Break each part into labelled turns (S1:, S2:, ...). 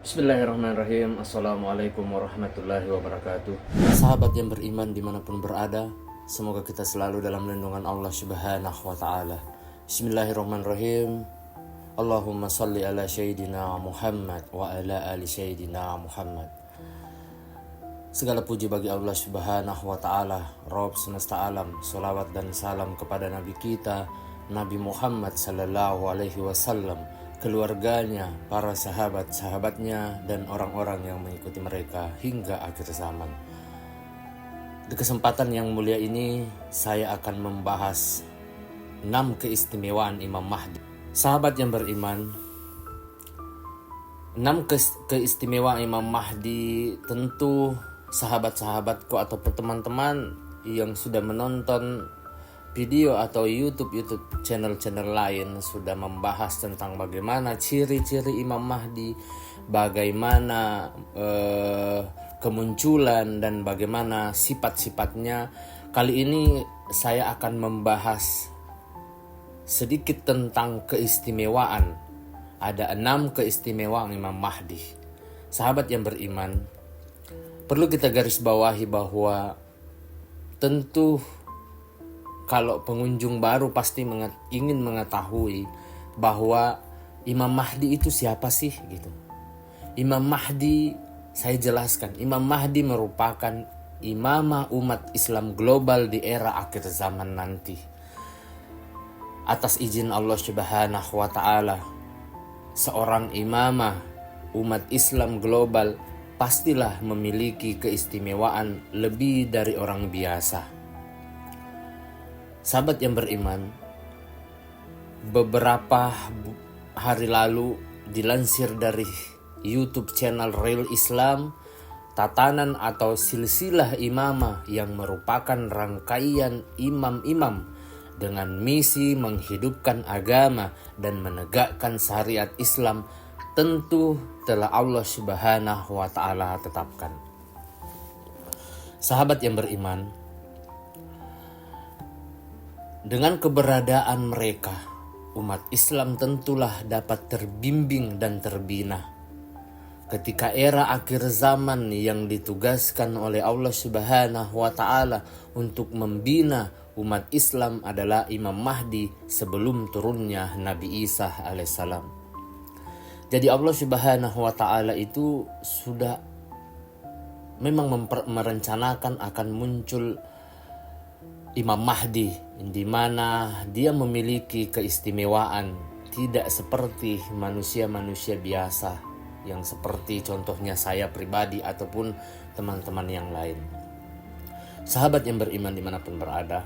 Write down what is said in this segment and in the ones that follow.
S1: Bismillahirrahmanirrahim. Assalamualaikum warahmatullahi wabarakatuh. Sahabat yang beriman dimanapun berada, semoga kita selalu dalam lindungan Allah subhanahu wa ta'ala. Bismillahirrahmanirrahim. Allahumma salli ala Sayyidina Muhammad wa ala ali Sayyidina Muhammad. Segala puji bagi Allah subhanahu wa ta'ala, Rabb semesta alam. Salawat dan salam kepada Nabi kita, Nabi Muhammad sallallahu alaihi wasallam, keluarganya, para sahabat-sahabatnya, dan orang-orang yang mengikuti mereka hingga akhir zaman. Di kesempatan yang mulia ini, saya akan membahas 6 keistimewaan Imam Mahdi. Sahabat yang beriman, 6 keistimewaan Imam Mahdi tentu sahabat-sahabatku atau teman-teman yang sudah menonton video atau YouTube channel-channel lain sudah membahas tentang bagaimana ciri-ciri Imam Mahdi, bagaimana kemunculan dan bagaimana sifat-sifatnya. Kali ini saya akan membahas sedikit tentang keistimewaan. Ada 6 keistimewaan Imam Mahdi. Sahabat yang beriman, perlu kita garis bawahi bahwa tentu kalau pengunjung baru pasti ingin mengetahui bahwa Imam Mahdi itu siapa sih gitu. Imam Mahdi, saya jelaskan, Imam Mahdi merupakan imamah umat Islam global di era akhir zaman nanti. Atas izin Allah subhanahu wa ta'ala, seorang imamah umat Islam global pastilah memiliki keistimewaan lebih dari orang biasa. Sahabat yang beriman, beberapa hari lalu dilansir dari YouTube channel Real Islam, tatanan atau silsilah imamah yang merupakan rangkaian imam-imam dengan misi menghidupkan agama dan menegakkan syariat Islam tentu telah Allah subhanahu wa ta'ala tetapkan. Sahabat yang beriman, dengan keberadaan mereka, umat Islam tentulah dapat terbimbing dan terbina. Ketika era akhir zaman yang ditugaskan oleh Allah subhanahu wa ta'ala untuk membina umat Islam adalah Imam Mahdi sebelum turunnya Nabi Isa alaihissalam. Jadi Allah subhanahu wa ta'ala itu sudah memang merencanakan akan muncul Imam Mahdi, di mana dia memiliki keistimewaan tidak seperti manusia-manusia biasa yang seperti contohnya saya pribadi ataupun teman-teman yang lain. Sahabat yang beriman dimanapun berada,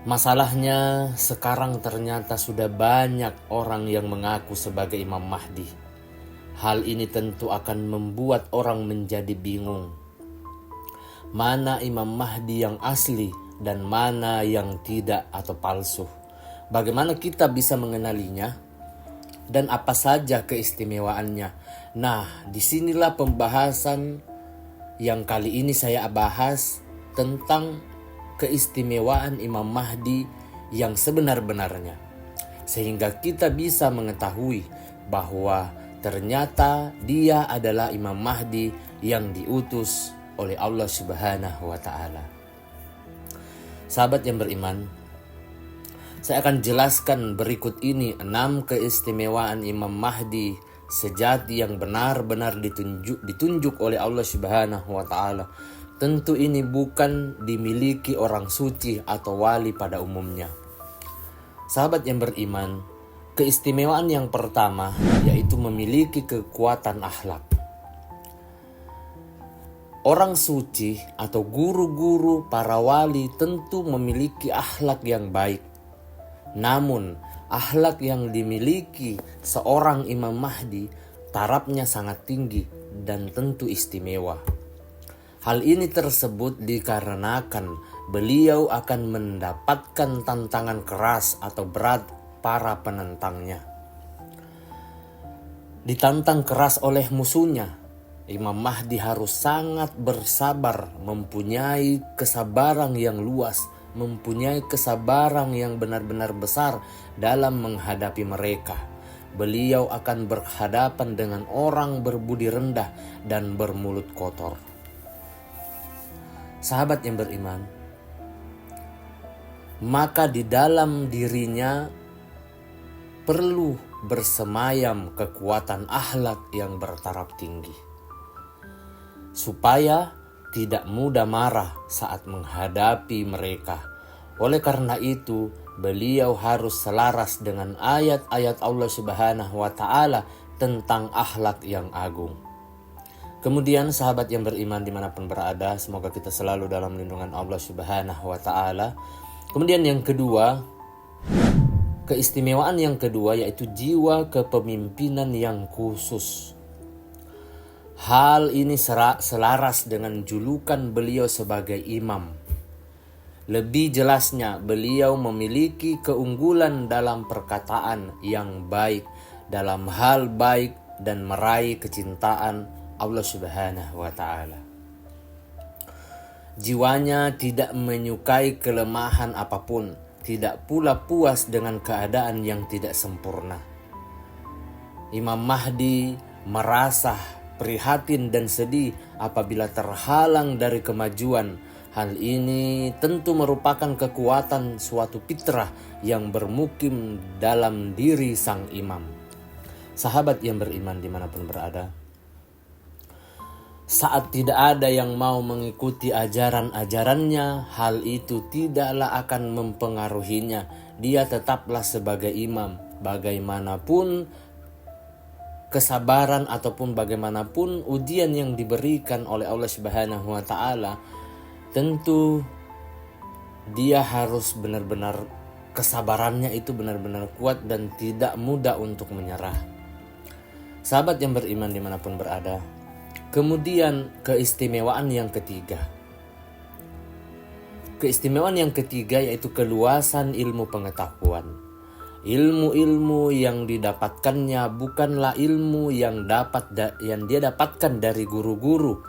S1: masalahnya sekarang ternyata sudah banyak orang yang mengaku sebagai Imam Mahdi. Hal ini tentu akan membuat orang menjadi bingung. Mana Imam Mahdi yang asli dan mana yang tidak atau palsu. Bagaimana kita bisa mengenalinya dan apa saja keistimewaannya. Nah, disinilah pembahasan yang kali ini saya bahas tentang keistimewaan Imam Mahdi yang sebenar-benarnya. Sehingga kita bisa mengetahui bahwa ternyata dia adalah Imam Mahdi yang diutus oleh Allah subhanahu wa ta'ala. Sahabat yang beriman, saya akan jelaskan berikut ini 6 keistimewaan Imam Mahdi sejati yang benar-benar ditunjuk oleh Allah subhanahu wa ta'ala. Tentu ini bukan dimiliki orang suci atau wali pada umumnya. Sahabat yang beriman, keistimewaan yang pertama yaitu memiliki kekuatan akhlak. Orang suci atau guru-guru para wali tentu memiliki akhlak yang baik. Namun, akhlak yang dimiliki seorang Imam Mahdi tarafnya sangat tinggi dan tentu istimewa. Hal ini tersebut dikarenakan beliau akan mendapatkan tantangan keras atau berat para penentangnya. Ditantang keras oleh musuhnya, Imam Mahdi harus sangat bersabar, mempunyai kesabaran yang luas, mempunyai kesabaran yang benar-benar besar dalam menghadapi mereka. beliau akan berhadapan dengan orang berbudi rendah dan bermulut kotor. Sahabat yang beriman, maka di dalam dirinya perlu bersemayam kekuatan akhlak yang bertaraf tinggi, supaya tidak mudah marah saat menghadapi mereka. Oleh karena itu, beliau harus selaras dengan ayat-ayat Allah Subhanahu wa Ta'ala tentang akhlak yang agung. Kemudian sahabat yang beriman dimanapun berada, semoga kita selalu dalam lindungan Allah Subhanahu wa Ta'ala. Kemudian yang kedua, keistimewaan yang kedua yaitu jiwa kepemimpinan yang khusus. Hal ini selaras dengan julukan beliau sebagai imam. Lebih jelasnya, beliau memiliki keunggulan dalam perkataan yang baik, dalam hal baik dan meraih kecintaan Allah Subhanahu wa Ta'ala. Jiwanya tidak menyukai kelemahan apapun, tidak pula puas dengan keadaan yang tidak sempurna. Imam Mahdi merasa prihatin dan sedih apabila terhalang dari kemajuan. Hal ini tentu merupakan kekuatan suatu fitrah yang bermukim dalam diri sang imam. Sahabat yang beriman dimanapun berada, saat tidak ada yang mau mengikuti ajaran-ajarannya, hal itu tidaklah akan mempengaruhinya. Dia tetaplah sebagai imam. Bagaimanapun kesabaran ataupun bagaimanapun ujian yang diberikan oleh Allah Subhanahu wa Ta'ala, tentu dia harus benar-benar, kesabarannya itu benar-benar kuat dan tidak mudah untuk menyerah. Sahabat yang beriman dimanapun berada, kemudian keistimewaan yang ketiga. Keistimewaan yang ketiga yaitu keluasan ilmu pengetahuan. Ilmu-ilmu yang didapatkannya bukanlah ilmu yang dia dapatkan dari guru-guru,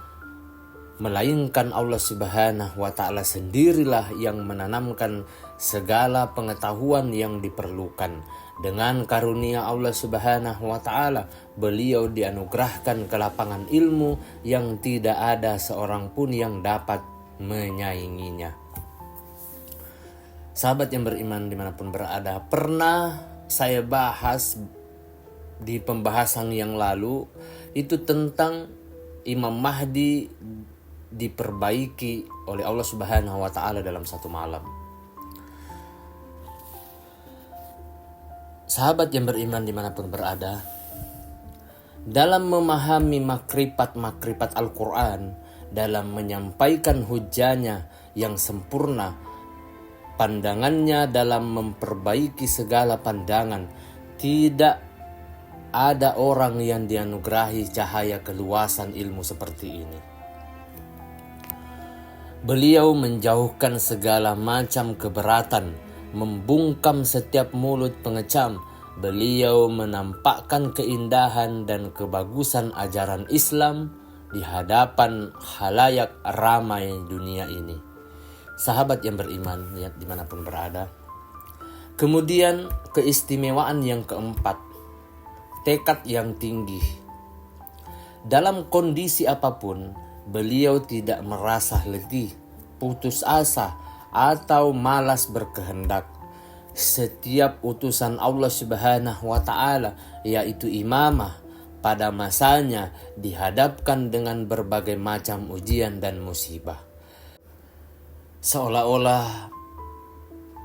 S1: melainkan Allah Subhanahu wa Ta'ala sendirilah yang menanamkan segala pengetahuan yang diperlukan. Dengan karunia Allah Subhanahu wa Ta'ala, beliau dianugerahkan kelapangan ilmu yang tidak ada seorang pun yang dapat menyainginya. Sahabat yang beriman dimanapun berada, pernah saya bahas di pembahasan yang lalu itu tentang Imam Mahdi diperbaiki oleh Allah Subhanahu wa Ta'ala dalam satu malam. Sahabat yang beriman dimanapun berada, dalam memahami makrifat Al-Quran, dalam menyampaikan hujahnya yang sempurna, pandangannya dalam memperbaiki segala pandangan, tidak ada orang yang dianugerahi cahaya keluasan ilmu seperti ini. Beliau menjauhkan segala macam keberatan, membungkam setiap mulut pengecam. Beliau menampakkan keindahan dan kebagusan ajaran Islam di hadapan khalayak ramai dunia ini. Sahabat yang beriman dimanapun berada, kemudian keistimewaan yang keempat, tekad yang tinggi. Dalam kondisi apapun, beliau tidak merasa letih, putus asa, atau malas berkehendak. Setiap utusan Allah Subhanahu wa Ta'ala, yaitu imamah, pada masanya dihadapkan dengan berbagai macam ujian dan musibah. Seolah-olah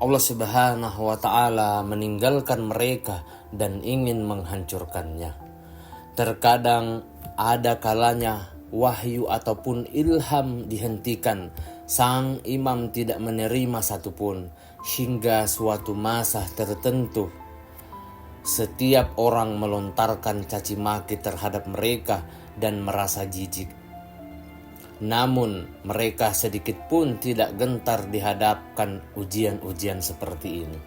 S1: Allah Subhanahu wa Ta'ala meninggalkan mereka dan ingin menghancurkannya. Terkadang ada kalanya wahyu ataupun ilham dihentikan, sang imam tidak menerima satupun, hingga suatu masa tertentu setiap orang melontarkan caci maki terhadap mereka dan merasa jijik. Namun mereka sedikit pun tidak gentar dihadapkan ujian-ujian seperti ini.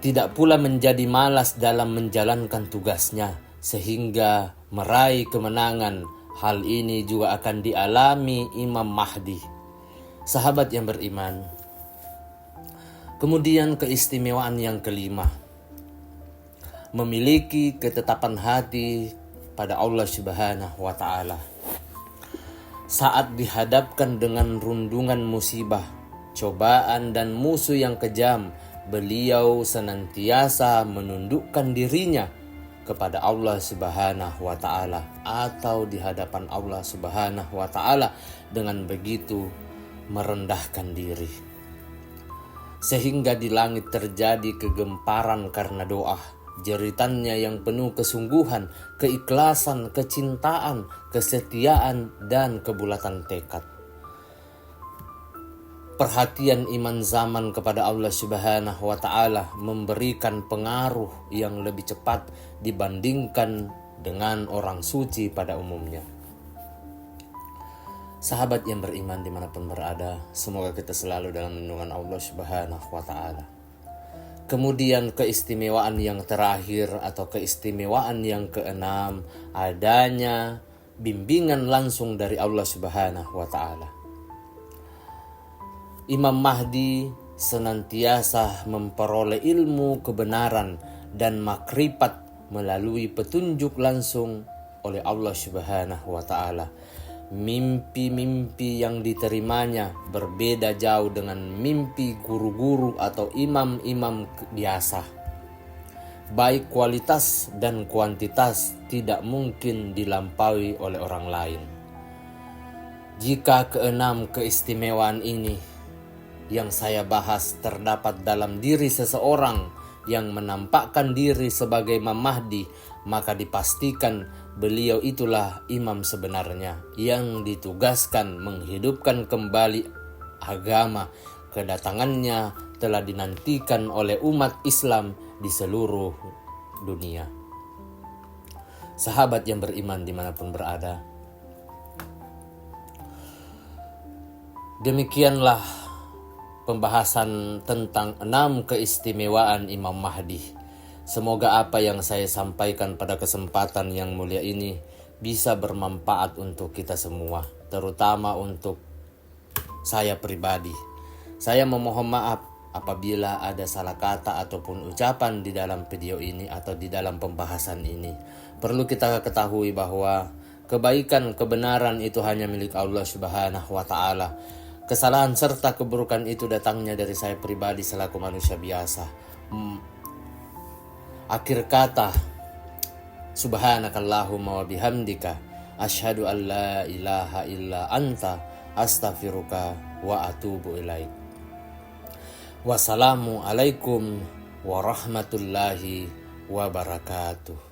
S1: Tidak pula menjadi malas dalam menjalankan tugasnya sehingga meraih kemenangan. Hal ini juga akan dialami Imam Mahdi. Sahabat yang beriman, kemudian keistimewaan yang kelima, memiliki ketetapan hati pada Allah Subhanahu wa Ta'ala. Saat dihadapkan dengan rundungan musibah, cobaan dan musuh yang kejam, beliau senantiasa menundukkan dirinya kepada Allah Subhanahu wa Ta'ala atau di hadapan Allah Subhanahu wa Ta'ala, dengan begitu merendahkan diri. Sehingga di langit terjadi kegemparan karena doa. Jeritannya yang penuh kesungguhan, keikhlasan, kecintaan, kesetiaan, dan kebulatan tekad. Perhatian iman zaman kepada Allah Subhanahu wa Ta'ala memberikan pengaruh yang lebih cepat dibandingkan dengan orang suci pada umumnya. Sahabat yang beriman dimanapun berada, semoga kita selalu dalam lindungan Allah Subhanahu wa Ta'ala. Kemudian keistimewaan yang terakhir atau keistimewaan yang keenam, adanya bimbingan langsung dari Allah Subhanahu wa Ta'ala. Imam Mahdi senantiasa memperoleh ilmu kebenaran dan makrifat melalui petunjuk langsung oleh Allah Subhanahu wa Ta'ala. Mimpi-mimpi yang diterimanya berbeda jauh dengan mimpi guru-guru atau imam-imam biasa. Baik kualitas dan kuantitas tidak mungkin dilampaui oleh orang lain. Jika keenam keistimewaan ini yang saya bahas terdapat dalam diri seseorang yang menampakkan diri sebagai Imam Mahdi, maka dipastikan beliau itulah imam sebenarnya yang ditugaskan menghidupkan kembali agama. Kedatangannya telah dinantikan oleh umat Islam di seluruh dunia. Sahabat yang beriman dimanapun berada, demikianlah pembahasan tentang 6 keistimewaan Imam Mahdi. Semoga apa yang saya sampaikan pada kesempatan yang mulia ini bisa bermanfaat untuk kita semua, terutama untuk saya pribadi. Saya memohon maaf apabila ada salah kata ataupun ucapan di dalam video ini atau di dalam pembahasan ini. Perlu kita ketahui bahwa kebaikan, kebenaran itu hanya milik Allah Subhanahu wa Ta'ala. Kesalahan serta keburukan itu datangnya dari saya pribadi selaku manusia biasa. Akhir kata, subhanakallahumma wa bihamdika asyhadu an la ilaha illa anta astaghfiruka wa atubu ilaik. Wassalamu alaikum warahmatullahi wabarakatuh.